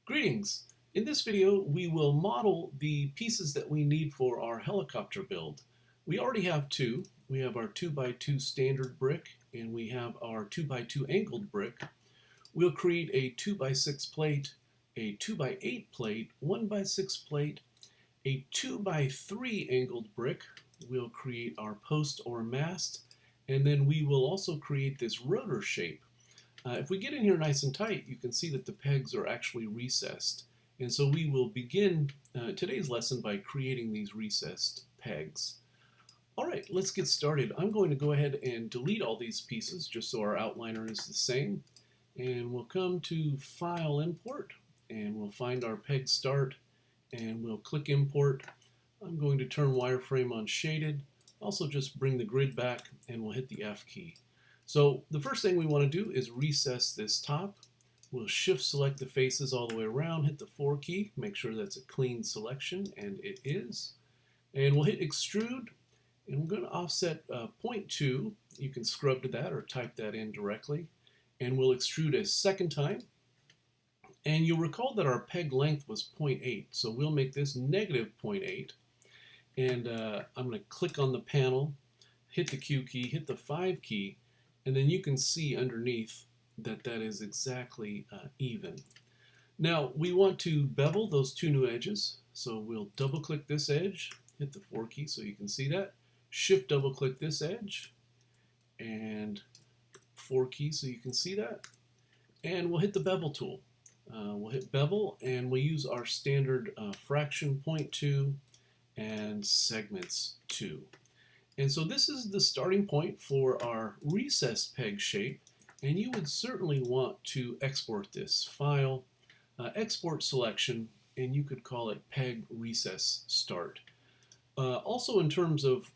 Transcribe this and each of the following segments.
Greetings! In this video we will model the pieces that we need for our helicopter build. We already have two. We have our 2x2 standard brick and we have our 2x2 angled brick. We'll create a 2x6 plate, a 2x8 plate, 1x6 plate, a 2x3 angled brick. We'll create our post or mast, and then we will also create this rotor shape. If we get in here nice and tight, you can see that the pegs are actually recessed. And so we will begin today's lesson by creating these recessed pegs. All right, let's get started. I'm going to go ahead and delete all these pieces just so our outliner is the same. And we'll come to File, Import, and we'll find our peg start, and we'll click Import. I'm going to turn wireframe on shaded. Also just bring the grid back, and we'll hit the F key. So the first thing we want to do is recess this top. We'll shift select the faces all the way around, hit the 4 key, make sure that's a clean selection, and it is. And we'll hit extrude, and we're going to offset 0.2. You can scrub to that or type that in directly. And we'll extrude a second time. And you'll recall that our peg length was 0.8, so we'll make this negative 0.8. And I'm going to click on the panel, hit the Q key, hit the 5 key, and then you can see underneath that that is exactly even. Now we want to bevel those two new edges, so we'll double click this edge, hit the 4 key so you can see that, shift double click this edge, and 4 key so you can see that, and we'll hit the bevel tool. We'll hit bevel and we'll use our standard fraction 0.2 and segments 2. And so this is the starting point for our recessed peg shape, and you would certainly want to export this file, export selection, and you could call it peg recess start. Also in terms of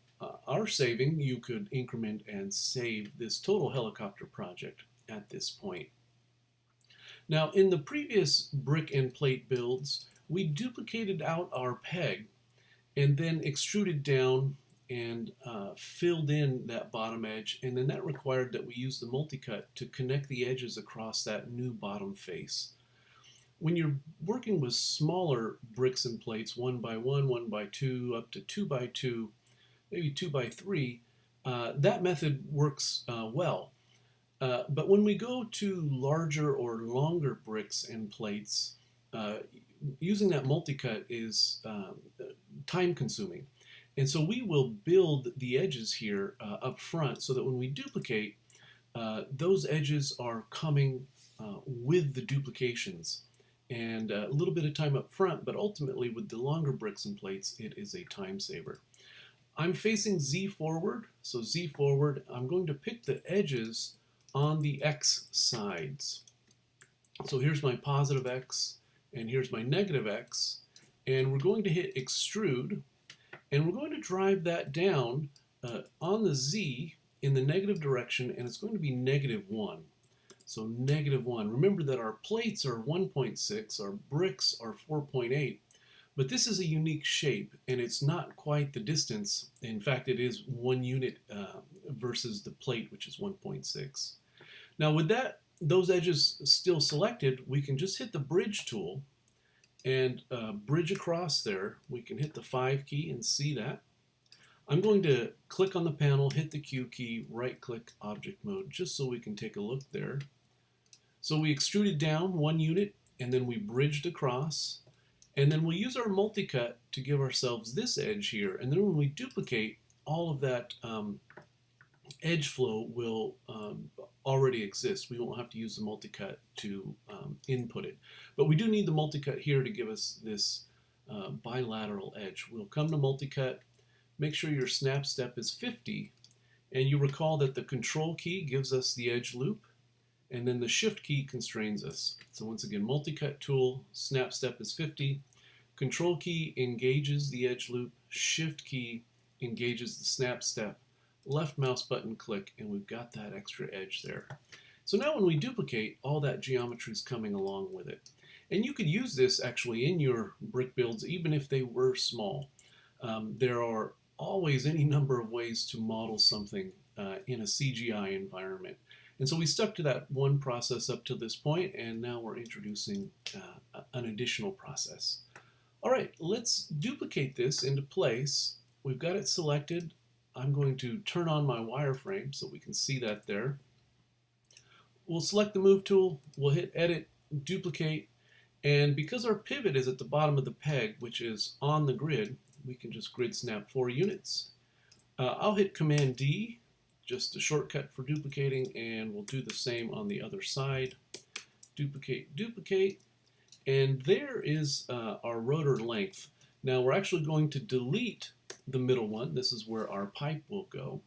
our saving, you could increment and save this total helicopter project at this point. Now in the previous brick and plate builds, we duplicated out our peg and then extruded down and filled in that bottom edge, and then that required that we use the multi-cut to connect the edges across that new bottom face. When you're working with smaller bricks and plates, 1x1, 1x2, up to 2x2, maybe 2x3, that method works well. But when we go to larger or longer bricks and plates, using that multi-cut is time-consuming. And so we will build the edges here up front so that when we duplicate, those edges are coming with the duplications. And a little bit of time up front, but ultimately with the longer bricks and plates, it is a time saver. I'm facing Z forward, so Z forward, I'm going to pick the edges on the X sides. So here's my positive X, and here's my negative X, and we're going to hit extrude, and we're going to drive that down on the Z in the negative direction, and it's going to be -1. So -1. Remember that our plates are 1.6, our bricks are 4.8, but this is a unique shape, and it's not quite the distance. In fact, it is 1 unit versus the plate, which is 1.6. Now with those edges still selected, we can just hit the bridge tool and bridge across there. We can hit the 5 key and see that. I'm going to click on the panel, hit the Q key, right click object mode, just so we can take a look there. So we extruded down 1 unit and then we bridged across, and then we'll use our multi-cut to give ourselves this edge here, and then when we duplicate, all of that edge flow will already exist. We won't have to use the multi-cut to input it. But we do need the multi-cut here to give us this bilateral edge. We'll come to multi-cut, make sure your snap step is 50, and you recall that the control key gives us the edge loop, and then the shift key constrains us. So once again, multi-cut tool, snap step is 50, control key engages the edge loop, shift key engages the snap step, left mouse button click, and we've got that extra edge there. So now when we duplicate, all that geometry is coming along with it. And you could use this actually in your brick builds even if they were small. There are always any number of ways to model something in a CGI environment. And so we stuck to that one process up to this point, and now we're introducing an additional process. All right, let's duplicate this into place. We've got it selected. I'm going to turn on my wireframe so we can see that there. We'll select the move tool, we'll hit edit, duplicate, and because our pivot is at the bottom of the peg, which is on the grid, we can just grid snap 4 units. I'll hit Command D, just a shortcut for duplicating, and we'll do the same on the other side. Duplicate, duplicate, and there is our rotor length. Now we're actually going to delete the middle one. This is where our pipe will go.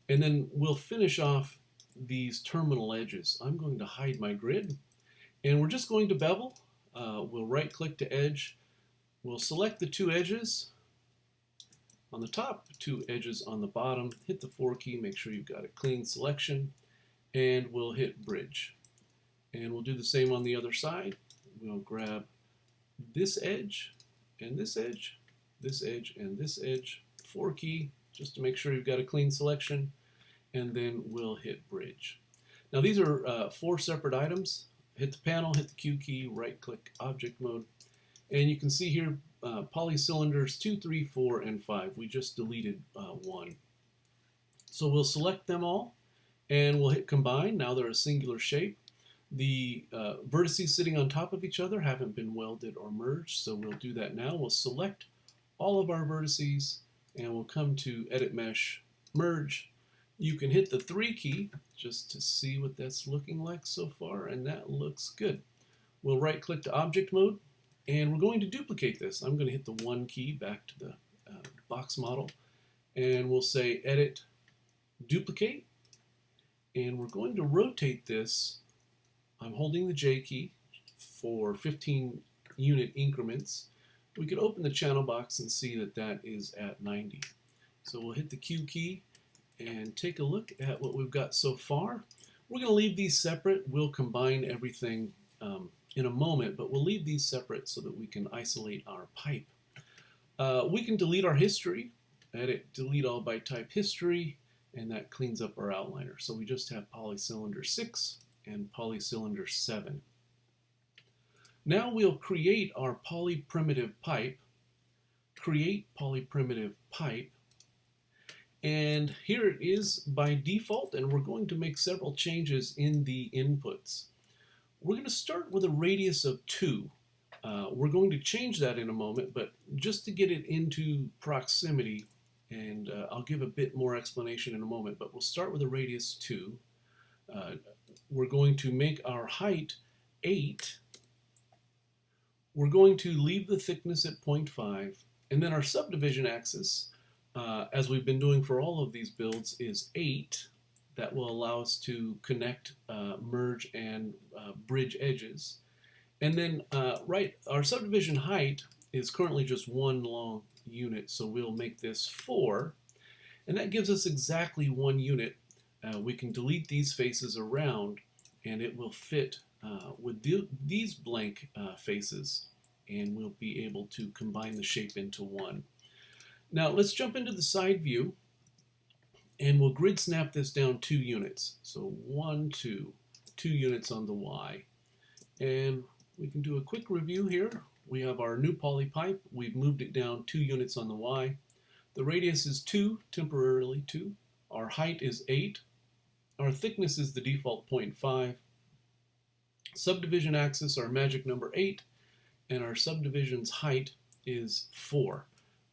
And then we'll finish off these terminal edges. I'm going to hide my grid, and we're just going to bevel. We'll right click to edge. We'll select the 2 edges on the top, 2 edges on the bottom. Hit the 4 key, make sure you've got a clean selection, and we'll hit bridge. And we'll do the same on the other side. We'll grab this edge, and this edge, this edge, and this edge. 4 key, just to make sure you've got a clean selection, and then we'll hit bridge. Now these are 4 separate items. Hit the panel, hit the Q key, right click object mode, and you can see here poly cylinders 2, 3, 4, and 5. We just deleted 1. So we'll select them all, and we'll hit combine. Now they're a singular shape. The vertices sitting on top of each other haven't been welded or merged, so we'll do that now. We'll select all of our vertices, and we'll come to Edit Mesh, Merge. You can hit the 3 key just to see what that's looking like so far, and that looks good. We'll right-click to Object Mode, and we're going to duplicate this. I'm going to hit the 1 key back to the box model, and we'll say Edit, Duplicate, and we're going to rotate this. I'm holding the J key for 15 unit increments. We could open the channel box and see that that is at 90. So we'll hit the Q key and take a look at what we've got so far. We're going to leave these separate. We'll combine everything in a moment, but we'll leave these separate so that we can isolate our pipe. We can delete our history, edit, delete all by type history, and that cleans up our outliner. So we just have polycylinder 6 and polycylinder 7. Now we'll create our polyprimitive pipe, create polyprimitive pipe, and here it is by default, and we're going to make several changes in the inputs. We're going to start with a radius of 2. We're going to change that in a moment, but just to get it into proximity, and I'll give a bit more explanation in a moment, but we'll start with a radius 2. We're going to make our height 8. We're going to leave the thickness at 0.5, and then our subdivision axis, as we've been doing for all of these builds, is 8. That will allow us to connect, merge, and bridge edges. And then, our subdivision height is currently just 1 long unit, so we'll make this 4, and that gives us exactly 1 unit. We can delete these faces around, and it will fit with these blank faces, and we'll be able to combine the shape into 1. Now let's jump into the side view, and we'll grid snap this down 2 units. So 1, 2, 2 units on the Y. And we can do a quick review here. We have our new poly pipe. We've moved it down 2 units on the Y. The radius is 2, temporarily 2. Our height is 8. Our thickness is the default 0.5. Subdivision axis, our magic number 8. And our subdivision's height is 4.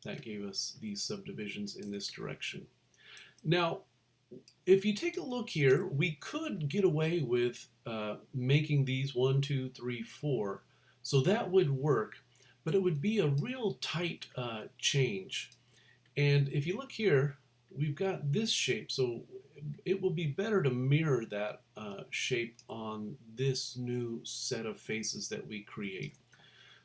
That gave us these subdivisions in this direction. Now, if you take a look here, we could get away with making these 1, 2, 3, 4. So that would work, but it would be a real tight change. And if you look here, we've got this shape. So it will be better to mirror that shape on this new set of faces that we create.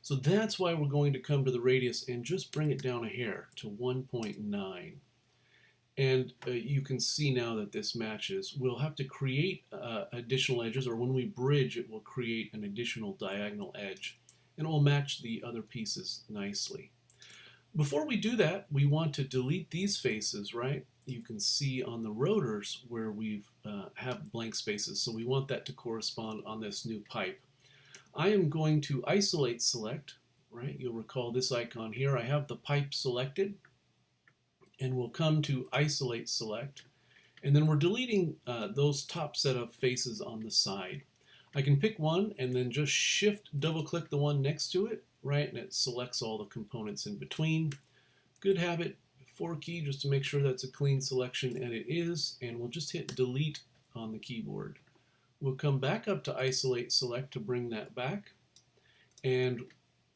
So that's why we're going to come to the radius and just bring it down a hair to 1.9. And you can see now that this matches. We'll have to create additional edges, or when we bridge, it will create an additional diagonal edge, and it will match the other pieces nicely. Before we do that, we want to delete these faces, right? You can see on the rotors where we've have blank spaces, so we want that to correspond on this new pipe. I am going to isolate select, right? You'll recall this icon here. I have the pipe selected, and we'll come to isolate select, and then we're deleting those top set of faces on the side. I can pick one and then just shift double click the one next to it, right? And it selects all the components in between. Good habit, 4 key just to make sure that's a clean selection, and it is, and we'll just hit delete on the keyboard. We'll come back up to isolate select to bring that back, and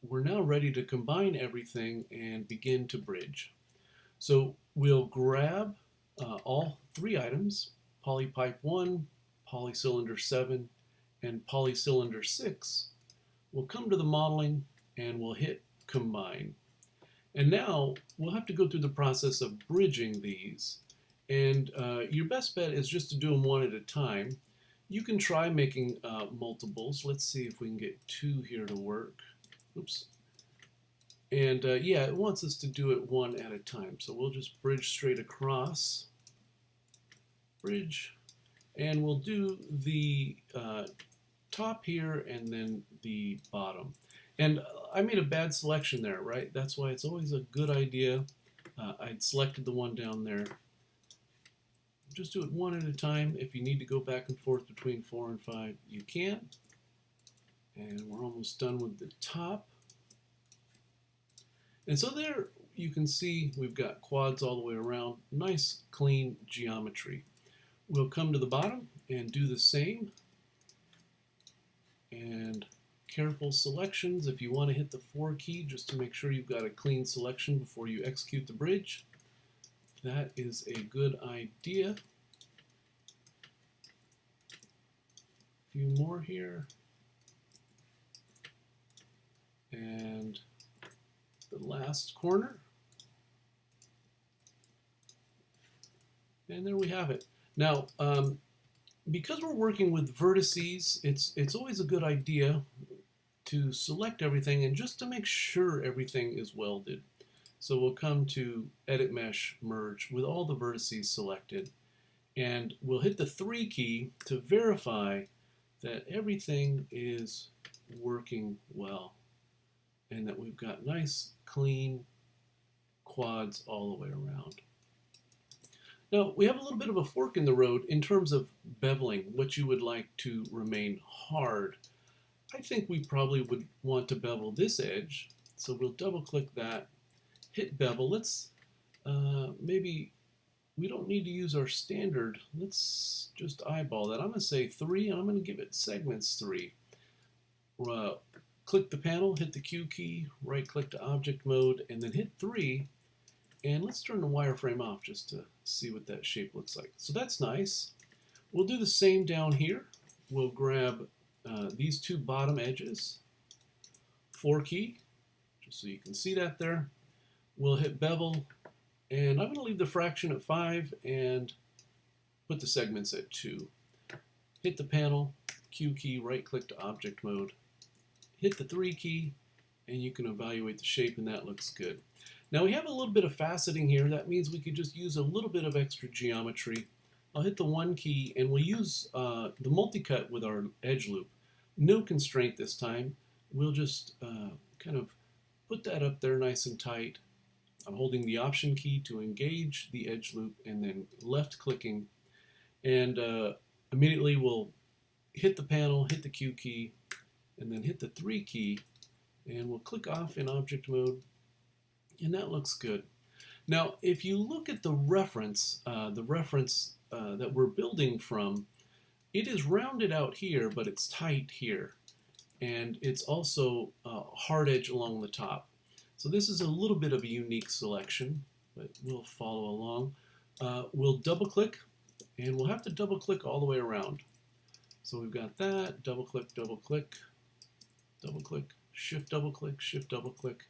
we're now ready to combine everything and begin to bridge. So we'll grab all 3 items, polypipe 1, polycylinder 7, and polycylinder 6. We'll come to the modeling and we'll hit combine. And now we'll have to go through the process of bridging these. And your best bet is just to do them one at a time. You can try making multiples. Let's see if we can get 2 here to work. Oops. And yeah, it wants us to do it one at a time. So we'll just bridge straight across. Bridge. And we'll do the top here and then the bottom. And I made a bad selection there, right? That's why it's always a good idea. I'd selected the one down there. Just do it one at a time. If you need to go back and forth between 4 and 5, you can. And we're almost done with the top. And so there you can see we've got quads all the way around. Nice, clean geometry. We'll come to the bottom and do the same. And careful selections if you want to hit the 4 key just to make sure you've got a clean selection before you execute the bridge. That is a good idea. A few more here. And the last corner. And there we have it. Now, because we're working with vertices, it's always a good idea to select everything and just to make sure everything is welded. So we'll come to Edit Mesh Merge with all the vertices selected, and we'll hit the 3 key to verify that everything is working well and that we've got nice, clean quads all the way around. Now, we have a little bit of a fork in the road in terms of beveling, what you would like to remain hard. I think we probably would want to bevel this edge, so we'll double click that, hit bevel. Let's maybe, we don't need to use our standard. Let's just eyeball that. I'm going to say 3, and I'm going to give it segments 3. Click the panel, hit the Q key, right click to object mode, and then hit 3. And let's turn the wireframe off just to see what that shape looks like. So that's nice. We'll do the same down here. We'll grab these 2 bottom edges, 4 key, just so you can see that there. We'll hit bevel, and I'm going to leave the fraction at 5 and put the segments at 2. Hit the panel, Q key, right click to object mode, hit the 3 key, and you can evaluate the shape, and that looks good. Now we have a little bit of faceting here. That means we could just use a little bit of extra geometry. I'll hit the 1 key, and we'll use the multi-cut with our edge loop. No constraint this time. We'll just kind of put that up there nice and tight. I'm holding the Option key to engage the edge loop, and then left clicking. And immediately we'll hit the panel, hit the Q key, and then hit the 3 key, and we'll click off in object mode. And that looks good. Now, if you look at the reference that we're building from, it is rounded out here, but it's tight here. And it's also hard edge along the top. So this is a little bit of a unique selection, but we'll follow along. We'll double click, and we'll have to double click all the way around. So we've got that, double click, double click, double click, shift double click, shift double click.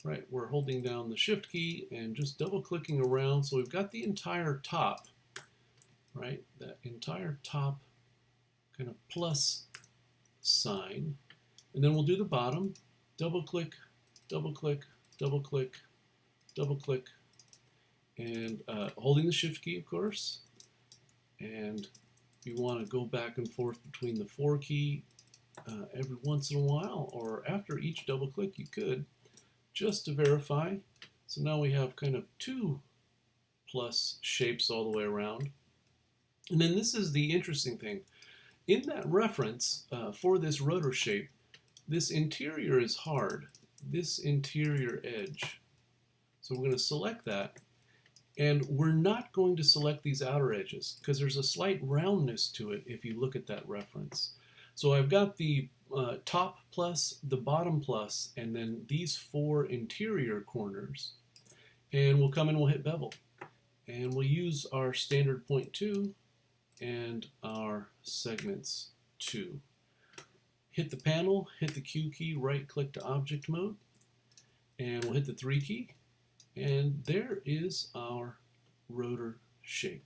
Right, we're holding down the shift key and just double clicking around. So we've got the entire top, right? That entire top kind of plus sign. And then we'll do the bottom, double click, double click, double click, double click, and holding the shift key, of course. And you want to go back and forth between the 4 key every once in a while, or after each double click you could, just to verify. So now we have kind of two plus shapes all the way around. And then this is the interesting thing. In that reference for this rotor shape, this interior is hard, this interior edge. So we're going to select that, and we're not going to select these outer edges because there's a slight roundness to it if you look at that reference. So I've got the top plus, the bottom plus, and then these four interior corners. And we'll come in, we'll hit bevel. And we'll use our standard 0.2 and our segments 2. Hit the panel, hit the Q key, right click to object mode, and we'll hit the 3 key, and there is our rotor shape.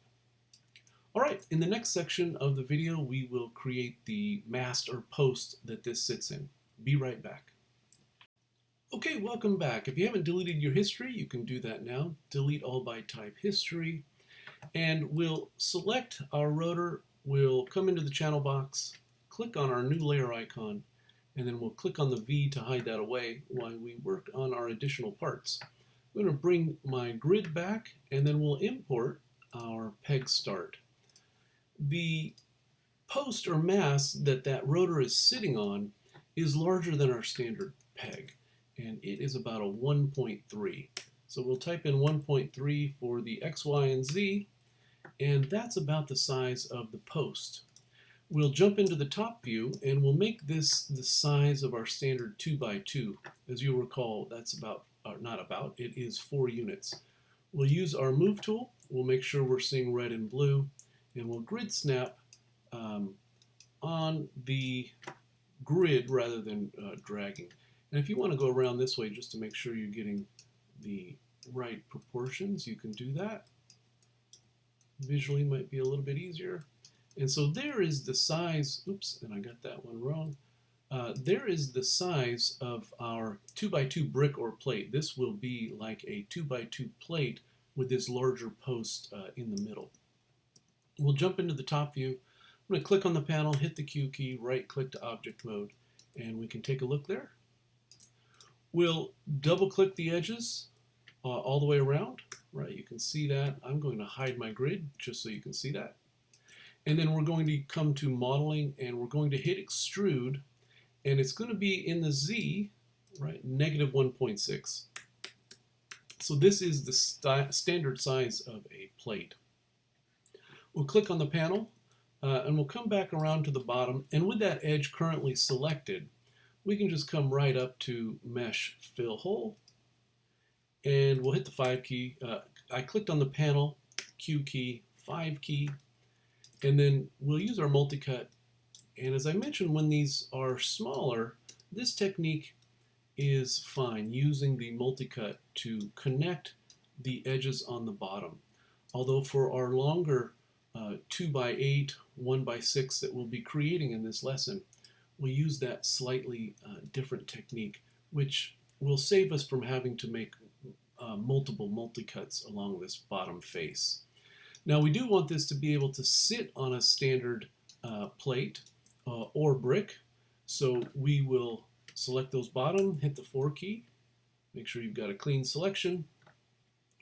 Alright, in the next section of the video we will create the mast or post that this sits in. Be right back. Okay, welcome back. If you haven't deleted your history, you can do that now. Delete all by type history, and we'll select our rotor. We'll come into the channel box, click on our new layer icon, and then we'll click on the V to hide that away while we work on our additional parts. I'm going to bring my grid back, and then we'll import our peg start. The post or mast that rotor is sitting on is larger than our standard peg, and it is about a 1.3. So we'll type in 1.3 for the X, Y, and Z, and that's about the size of the post. We'll jump into the top view, and we'll make this the size of our standard 2x2. As you'll recall, that's it is 4 units. We'll use our move tool. We'll make sure we're seeing red and blue, and we'll grid snap on the grid rather than dragging. And if you want to go around this way just to make sure you're getting the right proportions, you can do that. Visually might be a little bit easier. And so there is the size, oops, and I got that one wrong. There is the size of our 2x2 brick or plate. This will be like a 2x2 plate with this larger post in the middle. We'll jump into the top view. I'm going to click on the panel, hit the Q key, right click to object mode, and we can take a look there. We'll double click the edges all the way around, right? You can see that. I'm going to hide my grid just so you can see that. And then we're going to come to modeling, and we're going to hit extrude, and it's going to be in the Z, right, negative 1.6. So this is the standard size of a plate. We'll click on the panel, and we'll come back around to the bottom, and with that edge currently selected, we can just come right up to Mesh Fill Hole, and we'll hit the 5 key. I clicked on the panel, Q key, 5 key, and then we'll use our multi-cut. And as I mentioned, when these are smaller, this technique is fine, using the multi-cut to connect the edges on the bottom. Although for our longer 2x8, 1x6 that we'll be creating in this lesson, we'll use that slightly different technique, which will save us from having to make multiple multi-cuts along this bottom face. Now we do want this to be able to sit on a standard plate or brick, so we will select those bottom, hit the 4 key, make sure you've got a clean selection.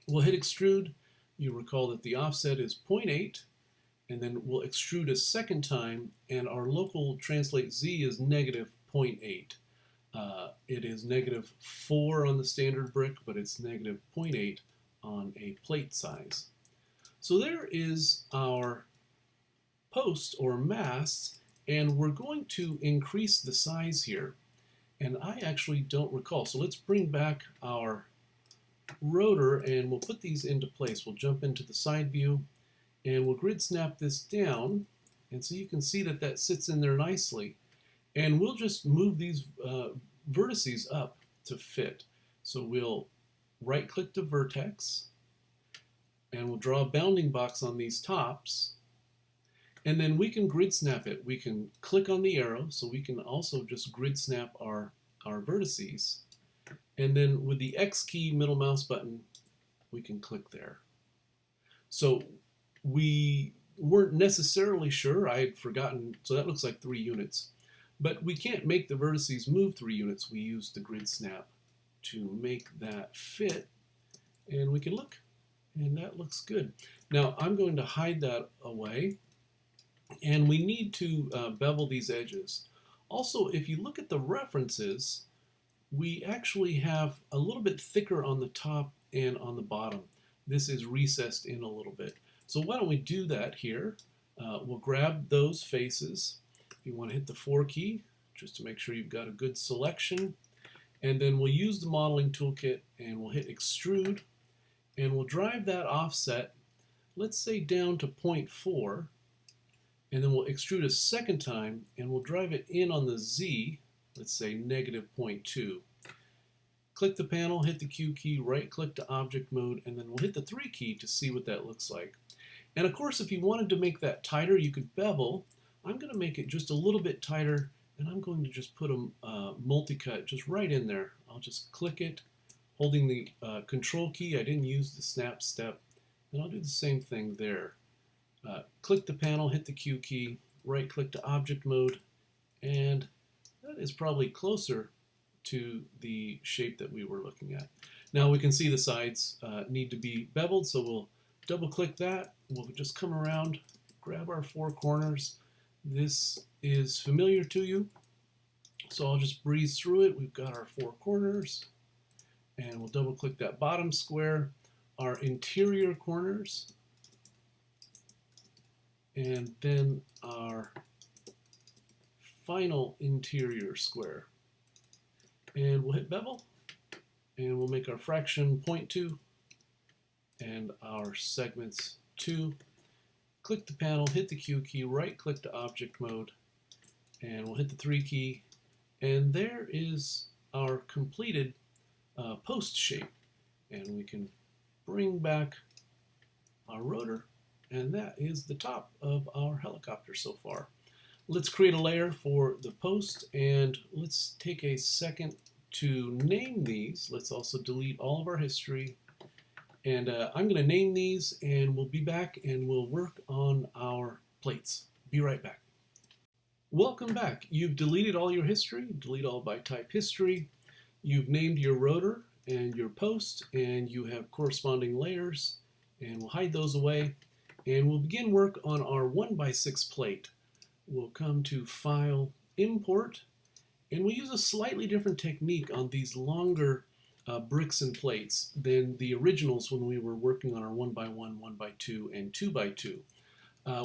We'll hit extrude. You recall that the offset is 0.8, and then we'll extrude a second time, and our local translate Z is negative 0.8. It is negative 4 on the standard brick, but it's negative 0.8 on a plate size. So there is our post or mast, and we're going to increase the size here. And I actually don't recall. So let's bring back our rotor, and we'll put these into place. We'll jump into the side view, and we'll grid snap this down, and so you can see that that sits in there nicely. And we'll just move these vertices up to fit. So we'll right click to vertex, and we'll draw a bounding box on these tops, and then we can grid snap it. We can click on the arrow, so we can also just grid snap our vertices, and then with the X key middle mouse button we can click there. So we weren't necessarily sure, I had forgotten, so that looks like 3 units. But we can't make the vertices move 3 units. We use the grid snap to make that fit. And we can look, and that looks good. Now I'm going to hide that away, and we need to bevel these edges. Also, if you look at the references, we actually have a little bit thicker on the top and on the bottom. This is recessed in a little bit. So why don't we do that here? We'll grab those faces. You want to hit the 4 key just to make sure you've got a good selection. And then we'll use the modeling toolkit and we'll hit extrude. And we'll drive that offset, let's say down to 0.4. And then we'll extrude a second time and we'll drive it in on the Z, let's say negative 0.2. Click the panel, hit the Q key, right click to object mode, and then we'll hit the 3 key to see what that looks like. And of course, if you wanted to make that tighter, you could bevel. I'm going to make it just a little bit tighter, and I'm going to just put a multi-cut just right in there. I'll just click it, holding the control key. I didn't use the snap step, and I'll do the same thing there. Click the panel, hit the Q key, right click to object mode, and that is probably closer to the shape that we were looking at. Now we can see the sides need to be beveled, so we'll double click that. We'll just come around, grab our 4 corners. This is familiar to you, so I'll just breeze through it. We've got our 4 corners, and we'll double click that bottom square, our interior corners, and then our final interior square. And we'll hit bevel, and we'll make our fraction 0.2 and our segments 2. Click the panel, hit the Q key, right click to object mode, and we'll hit the 3 key, and there is our completed post shape. And we can bring back our rotor, and that is the top of our helicopter so far. Let's create a layer for the post, and let's take a second to name these. Let's also delete all of our history. And I'm going to name these, and we'll be back and we'll work on our plates. Be right back. Welcome back. You've deleted all your history, delete all by type history. You've named your rotor and your post, and you have corresponding layers, and we'll hide those away. And we'll begin work on our 1x6 plate. We'll come to File, Import, and we use a slightly different technique on these longer bricks and plates than the originals when we were working on our 1x1, 1x2, and 2x2.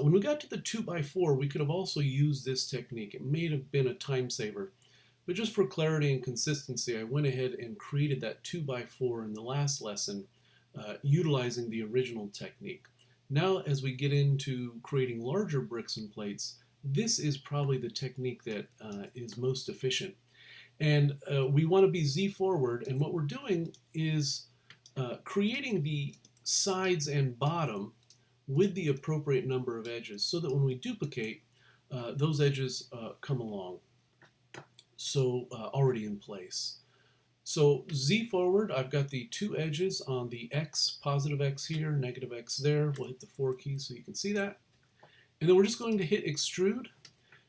When we got to the 2x4, we could have also used this technique. It may have been a time saver, but just for clarity and consistency, I went ahead and created that 2x4 in the last lesson utilizing the original technique. Now, as we get into creating larger bricks and plates, this is probably the technique that is most efficient. And we want to be Z forward, and what we're doing is creating the sides and bottom with the appropriate number of edges so that when we duplicate, those edges come along, so already in place. So Z forward, I've got the 2 edges on the X, positive X here, negative X there. We'll hit the 4 key so you can see that. And then we're just going to hit extrude.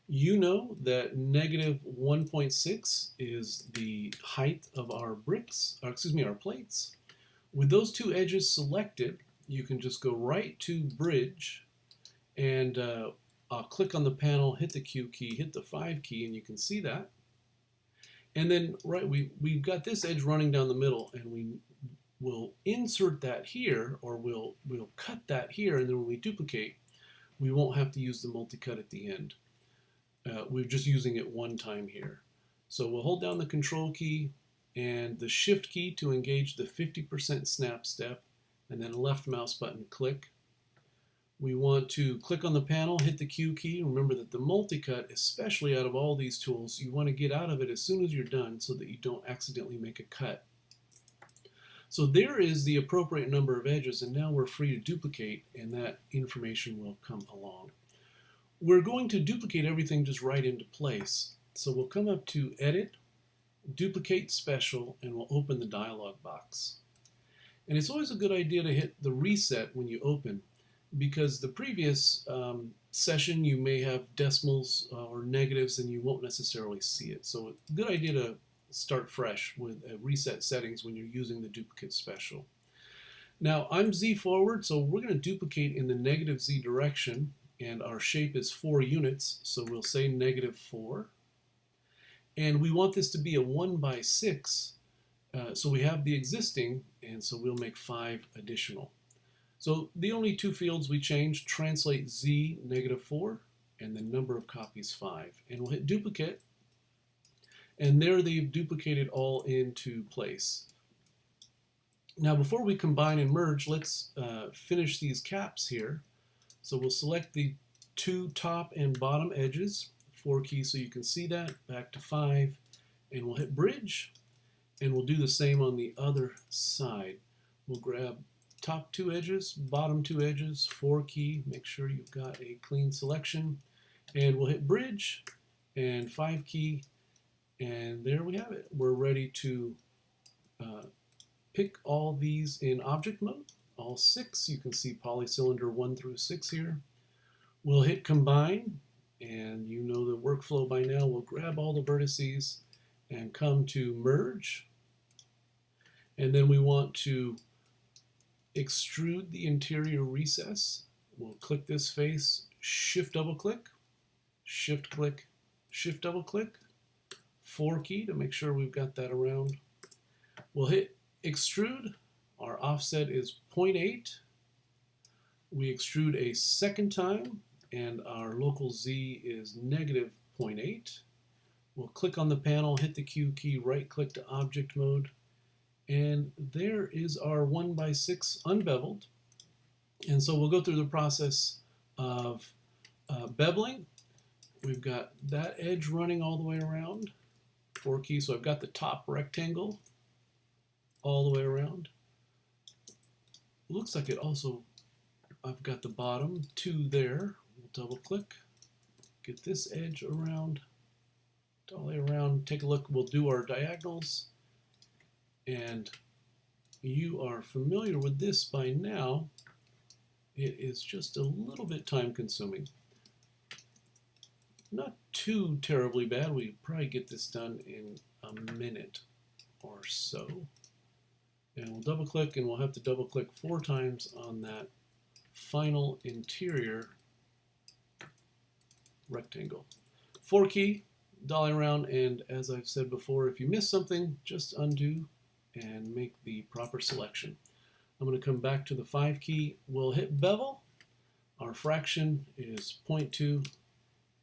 You know that negative 1.6 is the height of our bricks, or excuse me, our plates. With those 2 edges selected, you can just go right to bridge, and I'll click on the panel, hit the Q key, hit the 5 key, and you can see that. And then we've got this edge running down the middle, and we will insert that here, or we'll cut that here, and then when we duplicate, we won't have to use the multi-cut at the end. We're just using it one time here. So we'll hold down the control key and the shift key to engage the 50% snap step, and then left mouse button click. We want to click on the panel, hit the Q key. Remember that the multi-cut, especially out of all these tools, you want to get out of it as soon as you're done so that you don't accidentally make a cut. So there is the appropriate number of edges, and now we're free to duplicate, and that information will come along. We're going to duplicate everything just right into place. So we'll come up to Edit, Duplicate Special, and we'll open the dialog box. And it's always a good idea to hit the reset when you open. because the previous session you may have decimals or negatives and you won't necessarily see it. So good idea to start fresh with reset settings when you're using the duplicate special. Now I'm Z forward, so we're going to duplicate in the negative Z direction, and our shape is 4 units, so we'll say -4. And we want this to be a 1/6, so we have the existing, and so we'll make 5 additional. So the only two fields we change, translate Z -4 and the number of copies 5. And we'll hit duplicate, and there they've duplicated all into place. Now before we combine and merge, let's finish these caps here. So we'll select the 2 top and bottom edges, 4 keys so you can see that, back to 5, and we'll hit bridge, and we'll do the same on the other side. We'll grab top 2 edges, bottom 2 edges, 4 key, make sure you've got a clean selection, and we'll hit bridge and 5 key, and there we have it. We're ready to pick all these in object mode, all 6. You can see polycylinder 1 through 6 here. We'll hit combine, and you know the workflow by now. We'll grab all the vertices and come to merge, and then we want to extrude the interior recess. We'll click this face, shift double click, shift click, shift double click, 4 key to make sure we've got that around. We'll hit extrude. Our offset is 0.8. We extrude a second time, and our local Z is -0.8. We'll click on the panel, hit the Q key, right click to object mode, and there is our 1/6 unbeveled. And so we'll go through the process of beveling. We've got that edge running all the way around, 4 keys, so I've got the top rectangle all the way around. Looks like it also, I've got the bottom 2 there. We'll double click, get this edge around, all the way around, take a look. We'll do our diagonals, and you are familiar with this by now. It is just a little bit time consuming. Not too terribly bad. We probably get this done in a minute or so. And we'll double click, and we'll have to double click 4 times on that final interior rectangle. 4 key, dolly around, and as I've said before, if you miss something, just undo and make the proper selection. I'm going to come back to the 5 key. We'll hit bevel. Our fraction is 0.2,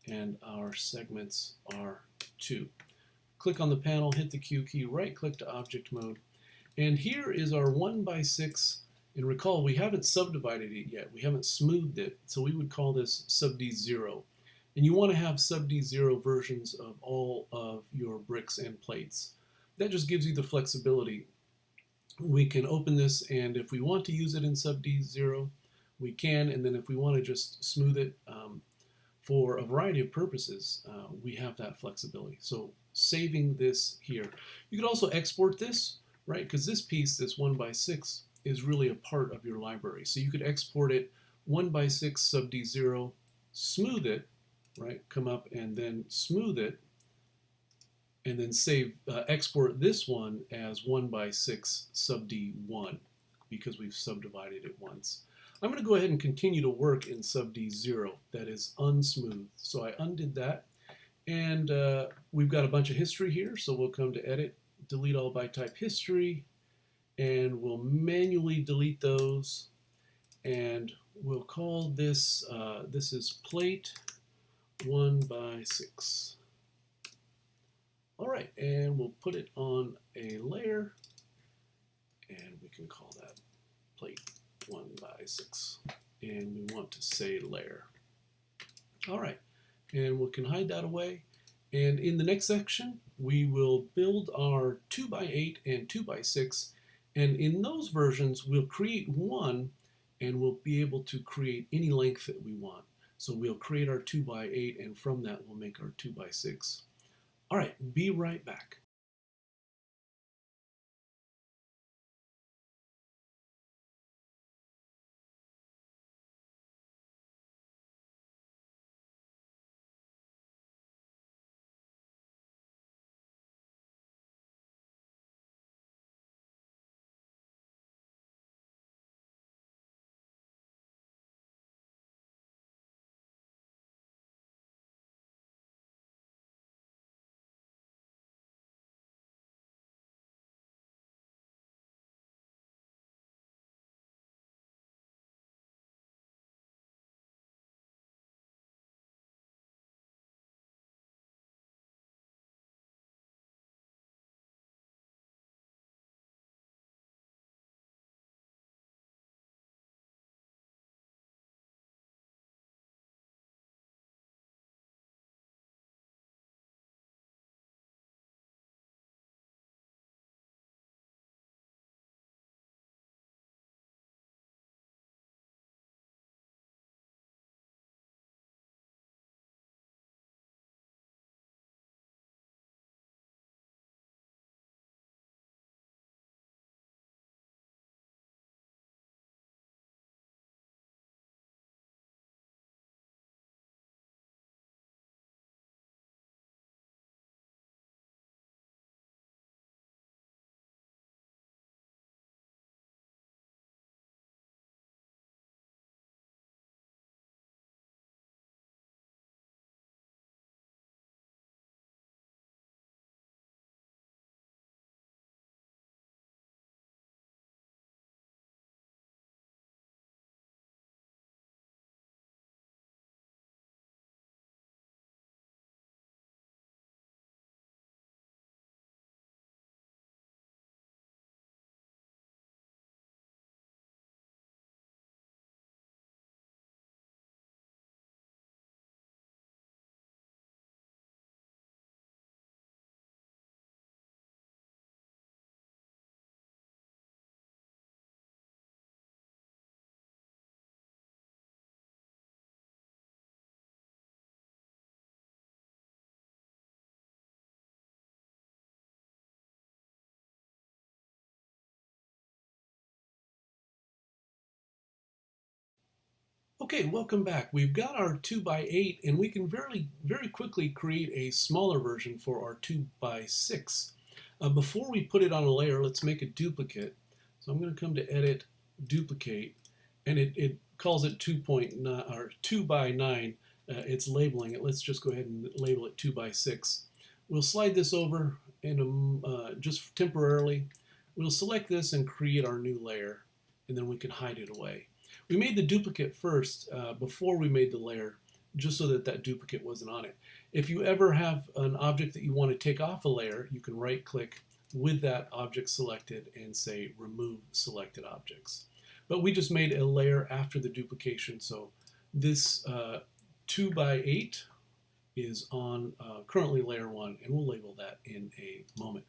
and our segments are 2. Click on the panel, hit the Q key, right click to object mode, and here is our 1/6. And recall, we haven't subdivided it yet. We haven't smoothed it, so we would call this sub D0. And you want to have sub D0 versions of all of your bricks and plates. That just gives you the flexibility. We can open this, and if we want to use it in sub D0, we can, and then if we want to just smooth it for a variety of purposes, we have that flexibility. So saving this here. You could also export this, right? Because this piece, this 1/6, is really a part of your library. So you could export it 1/6 sub D0, smooth it, right? Come up and then smooth it, and then save, export this one as 1/6 sub D1 because we've subdivided it once. I'm going to go ahead and continue to work in sub D0, that is unsmooth. So I undid that, and we've got a bunch of history here, so we'll come to edit, delete all by type history, and we'll manually delete those, and we'll call this, this is plate 1/6. All right, and we'll put it on a layer, and we can call that plate 1/6, and we want to say layer. All right, and we can hide that away, and in the next section we will build our 2x8 and 2x6, and in those versions we'll create one, and we'll be able to create any length that we want. So we'll create our 2x8, and from that we'll make our 2x6. All right, be right back. Okay, welcome back. We've got our 2x8 and we can very quickly create a smaller version for our 2x6. Before we put it on a layer, let's make a duplicate. So I'm going to come to Edit, Duplicate, and it calls it 2.9 or 2x9. It's labeling it. Let's just go ahead and label it 2x6. We'll slide this over and just temporarily. We'll select this and create our new layer, and then we can hide it away. We made the duplicate first before we made the layer, just so that that duplicate wasn't on it. If you ever have an object that you want to take off a layer, you can right click with that object selected and say remove selected objects. But we just made a layer after the duplication, so this 2x8 is on currently layer 1, and we'll label that in a moment.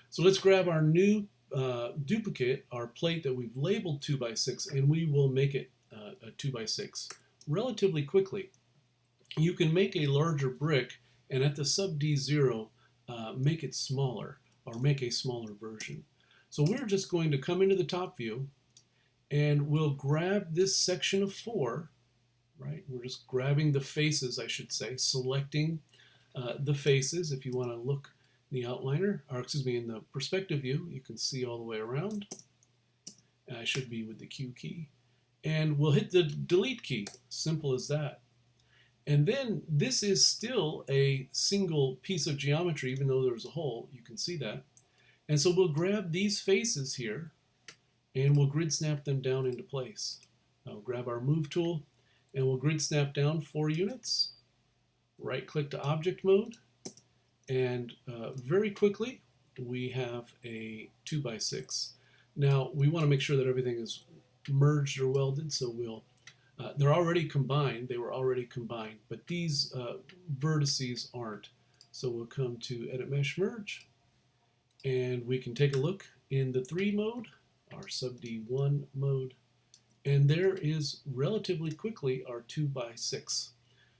So let's grab our new duplicate, our plate that we've labeled 2x6, and we will make it a 2x6 relatively quickly. You can make a larger brick and at the sub D0 make it smaller, or make a smaller version. So we're just going to come into the top view and we'll grab this section of 4, right? We're just grabbing the faces, I should say, selecting the faces. If you want to look in the outliner, or excuse me, in the perspective view, you can see all the way around. I should be with the Q key. And we'll hit the delete key, simple as that. And then this is still a single piece of geometry, even though there's a hole, you can see that. And so we'll grab these faces here and we'll grid snap them down into place. I'll grab our move tool and we'll grid snap down 4 units, right click to object mode, and very quickly we have a 2x6. Now we want to make sure that everything is merged or welded, so we'll they're already combined, they were already combined, but these vertices aren't. So we'll come to Edit Mesh Merge, and we can take a look in the 3 mode, our sub D1 mode, and there is relatively quickly our 2x6.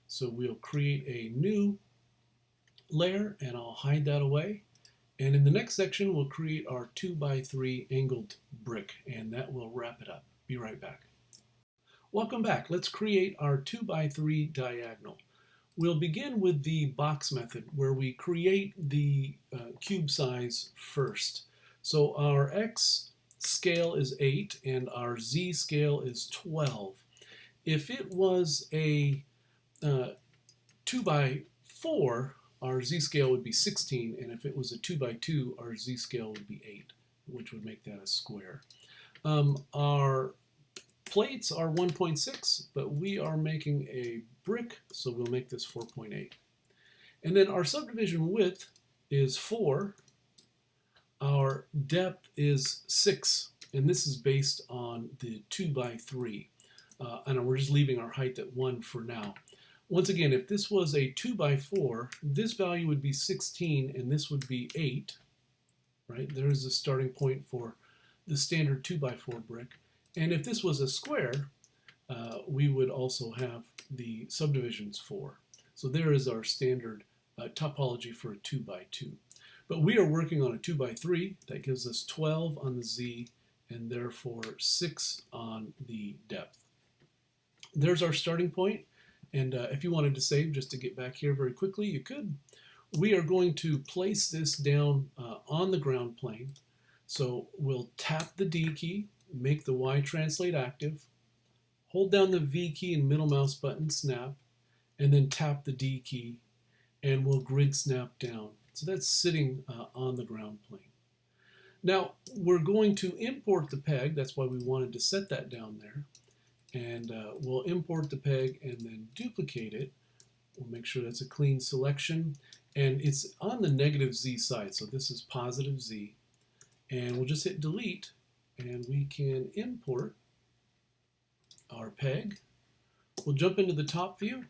So we'll create a new layer and I'll hide that away. And in the next section we'll create our 2x3 angled brick, and that will wrap it up. Be right back. Welcome back. Let's create our 2x3 diagonal. We'll begin with the box method where we create the cube size first. So our X scale is 8 and our Z scale is 12. If it was a 2x4, our Z scale would be 16, and if it was a 2x2, our Z scale would be 8, which would make that a square. Our plates are 1.6, but we are making a brick, so we'll make this 4.8. And then our subdivision width is 4. Our depth is 6, and this is based on the 2x3. And we're just leaving our height at 1 for now. Once again, if this was a 2x4, this value would be 16 and this would be 8. Right? There's the starting point for the standard 2x4 brick. And if this was a square, we would also have the subdivisions 4. So there is our standard topology for a 2x2. But we are working on a 2x3. That gives us 12 on the Z and therefore 6 on the depth. There's our starting point. And if you wanted to save just to get back here very quickly, you could. We are going to place this down on the ground plane. So we'll tap the D key, make the Y translate active, hold down the V key and middle mouse button, snap, and then tap the D key, and we'll grid snap down. So that's sitting on the ground plane. Now we're going to import the peg. That's why we wanted to set that down there. And we'll import the peg and then duplicate it. We'll make sure that's a clean selection. And it's on the negative Z side, so this is positive Z. And we'll just hit delete, and we can import our peg. We'll jump into the top view,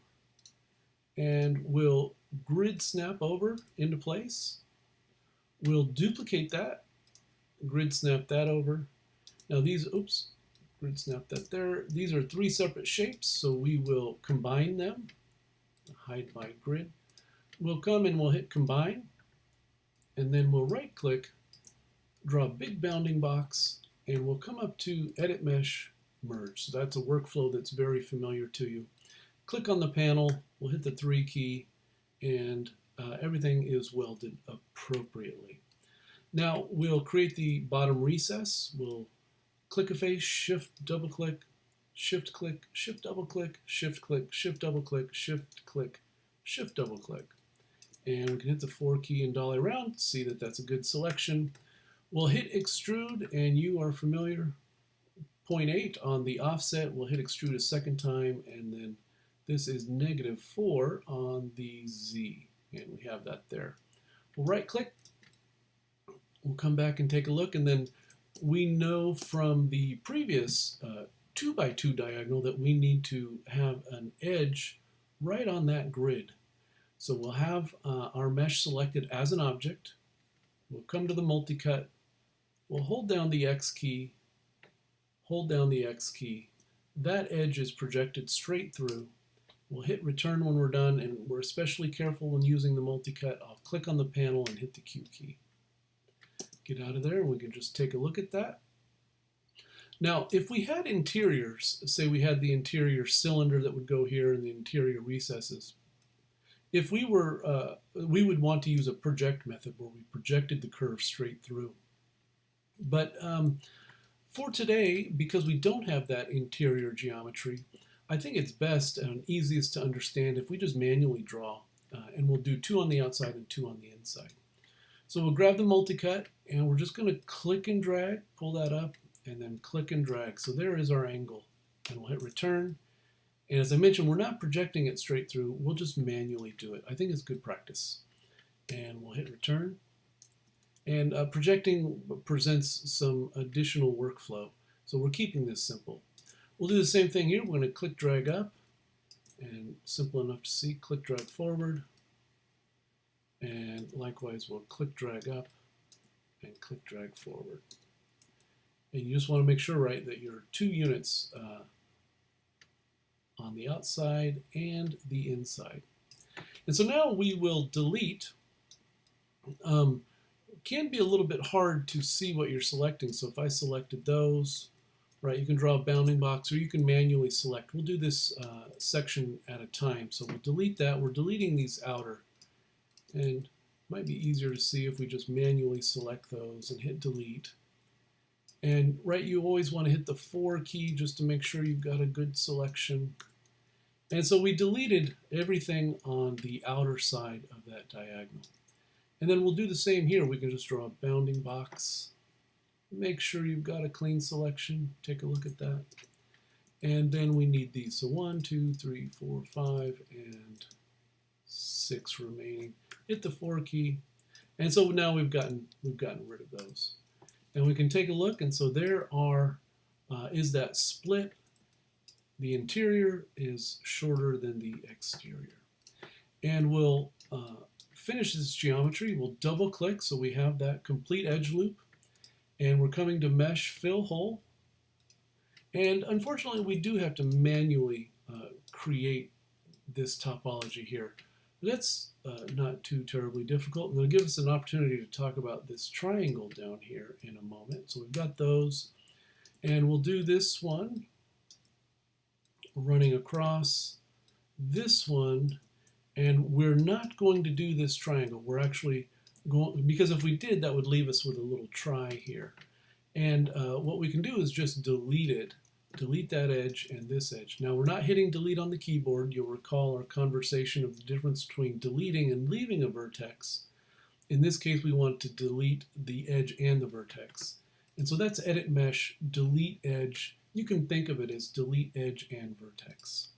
and we'll grid snap over into place. We'll duplicate that, grid snap that over. Now these, oops, grid snap that there. These are 3 separate shapes, so we will combine them. Hide my grid. We'll come and we'll hit combine, and then we'll right click, draw a big bounding box, and we'll come up to Edit Mesh merge. So that's a workflow that's very familiar to you. Click on the panel, we'll hit the 3 key, and everything is welded appropriately. Now we'll create the bottom recess. We'll click a face, shift, double click, shift click, shift double click, shift click, shift double click, shift click, shift double click. And we can hit the 4 key and dolly around, see that that's a good selection. We'll hit extrude, and you are familiar. 0.8 on the offset, we'll hit extrude a second time, and then this is -4 on the Z, and we have that there. We'll right click, we'll come back and take a look, and then we know from the previous 2x2 diagonal that we need to have an edge right on that grid. So we'll have our mesh selected as an object. We'll come to the multi-cut, we'll hold down the X key, hold down the X key. That edge is projected straight through. We'll hit return when we're done, and we're especially careful when using the multi-cut. I'll click on the panel and hit the Q key. Get out of there, and we can just take a look at that. Now, if we had interiors, say we had the interior cylinder that would go here and the interior recesses, if we were, we would want to use a project method where we projected the curve straight through. But for today, because we don't have that interior geometry, I think it's best and easiest to understand if we just manually draw, and we'll do 2 on the outside and 2 on the inside. So we'll grab the multi-cut, and we're just going to click and drag, pull that up, and then click and drag. So there is our angle, and we'll hit return. And as I mentioned, we're not projecting it straight through, we'll just manually do it. I think it's good practice. And we'll hit return. And projecting presents some additional workflow, so we're keeping this simple. We'll do the same thing here. We're going to click drag up, and simple enough to see, click drag forward, and likewise we'll click drag up and click drag forward. And you just want to make sure, right, that your 2 units on the outside and the inside. And so now we will delete. Can be a little bit hard to see what you're selecting, so if I selected those, right, you can draw a bounding box, or you can manually select. We'll do this section at a time, so we'll delete that. We're deleting these outer, and it might be easier to see if we just manually select those and hit delete. And right, you always want to hit the 4 key just to make sure you've got a good selection. And so we deleted everything on the outer side of that diagonal. And then we'll do the same here. We can just draw a bounding box. Make sure you've got a clean selection. Take a look at that. And then we need these. So 1, 2, 3, 4, 5, and 6 remaining. Hit the 4 key. And so now we've gotten rid of those. And we can take a look. And so there is that split. The interior is shorter than the exterior. And we'll finish this geometry. We'll double click so we have that complete edge loop. And we're coming to mesh fill hole. And unfortunately, we do have to manually create this topology here. But that's not too terribly difficult. And it'll give us an opportunity to talk about this triangle down here in a moment. So we've got those. And we'll do this one running across, this one, and we're not going to do this triangle. We're actually going, because if we did, that would leave us with a little try here. And what we can do is just delete it, delete that edge and this edge. Now we're not hitting delete on the keyboard. You'll recall our conversation of the difference between deleting and leaving a vertex. In this case, we want to delete the edge and the vertex. And so that's edit mesh, delete edge. You can think of it as delete edge and vertex.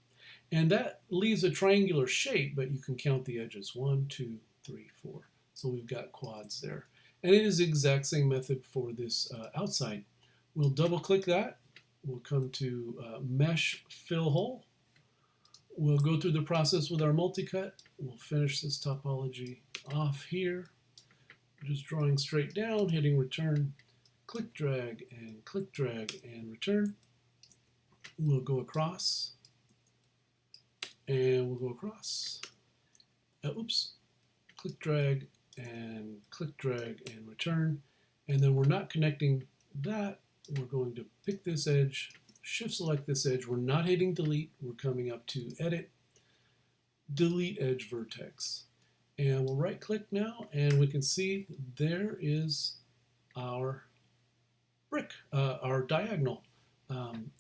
And that leaves a triangular shape, but you can count the edges. 1, 2, 3, 4. So we've got quads there. And it is the exact same method for this outside. We'll double click that. We'll come to mesh fill hole. We'll go through the process with our multi-cut. We'll finish this topology off here. Just drawing straight down, hitting return. Click drag and return. We'll go across and we'll go across. Oops. Click drag and return. And then we're not connecting that. We're going to pick this edge shift select this edge. We're not hitting delete. We're coming up to edit, delete edge vertex. And we'll right click now and we can see there is our brick, our diagonal,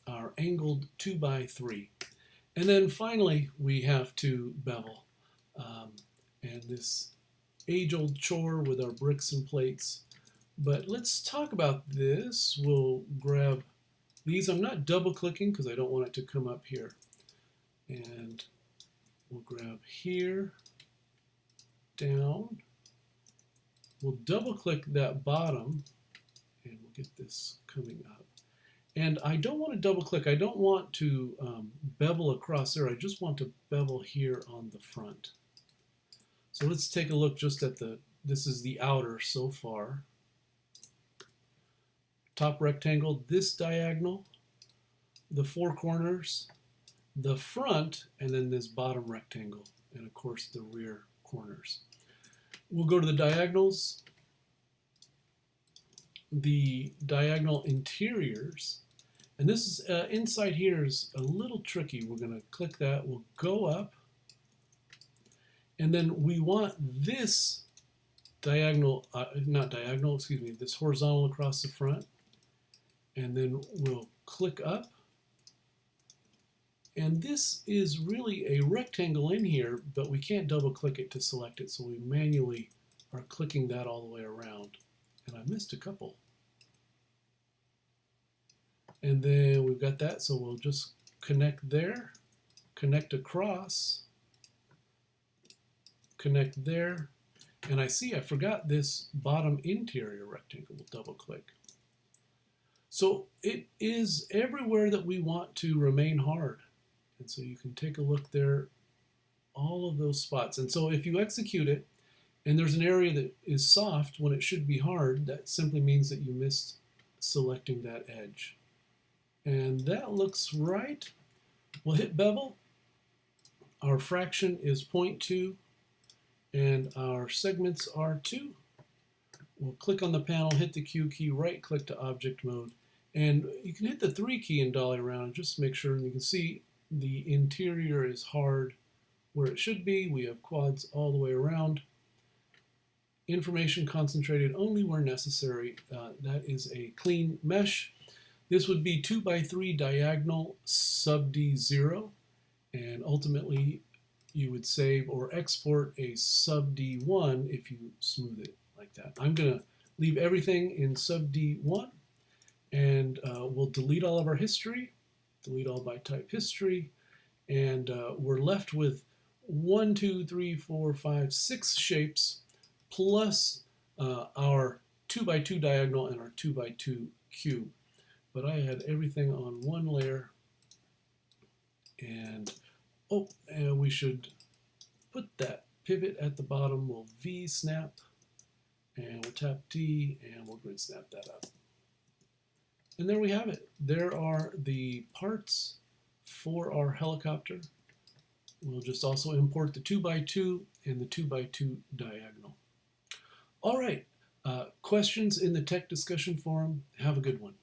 our angled 2x3. And then finally we have to bevel. And this age-old chore with our bricks and plates. But let's talk about this. We'll grab these. I'm not double clicking because I don't want it to come up here. And we'll grab here, down. We'll double click that bottom and we'll get this coming up. And I don't want to double click. I don't want to bevel across there. I just want to bevel here on the front. So let's take a look just at this is the outer so far. Top rectangle, this diagonal, the four corners, the front, and then this bottom rectangle, and of course the rear corners. We'll go to the diagonals, the diagonal interiors, and this is inside here is a little tricky. We're going to click that, we'll go up, and then we want this diagonal, this horizontal across the front, and then we'll click up. And this is really a rectangle in here, but we can't double click it to select it, so we manually are clicking that all the way around. And I missed a couple. And then we've got that, so we'll just connect there, connect across, connect there, and I see I forgot this bottom interior rectangle. We'll double click. So it is everywhere that we want to remain hard. And so you can take a look there, all of those spots. And so if you execute it, and there's an area that is soft when it should be hard, that simply means that you missed selecting that edge. And that looks right. We'll hit bevel. Our fraction is 0.2, and our segments are 2. We'll click on the panel, hit the Q key, right click to object mode. And you can hit the 3 key and dolly around just to make sure, and you can see the interior is hard where it should be. We have quads all the way around. Information concentrated only where necessary. That is a clean mesh. This would be 2x3 diagonal sub D0, and ultimately you would save or export a sub D1 if you smooth it like that. I'm going to leave everything in sub D1, and we'll delete all of our history, delete all by type history, and we're left with 1, 2, 3, 4, 5, 6 shapes plus our 2x2 diagonal and our 2x2 cube. But I had everything on one layer, and we should put that pivot at the bottom. We'll V snap, and we'll tap D, and we'll grid snap that up. And there we have it. There are the parts for our helicopter. We'll just also import the 2x2 and the 2x2 diagonal. All right, questions in the tech discussion forum. Have a good one.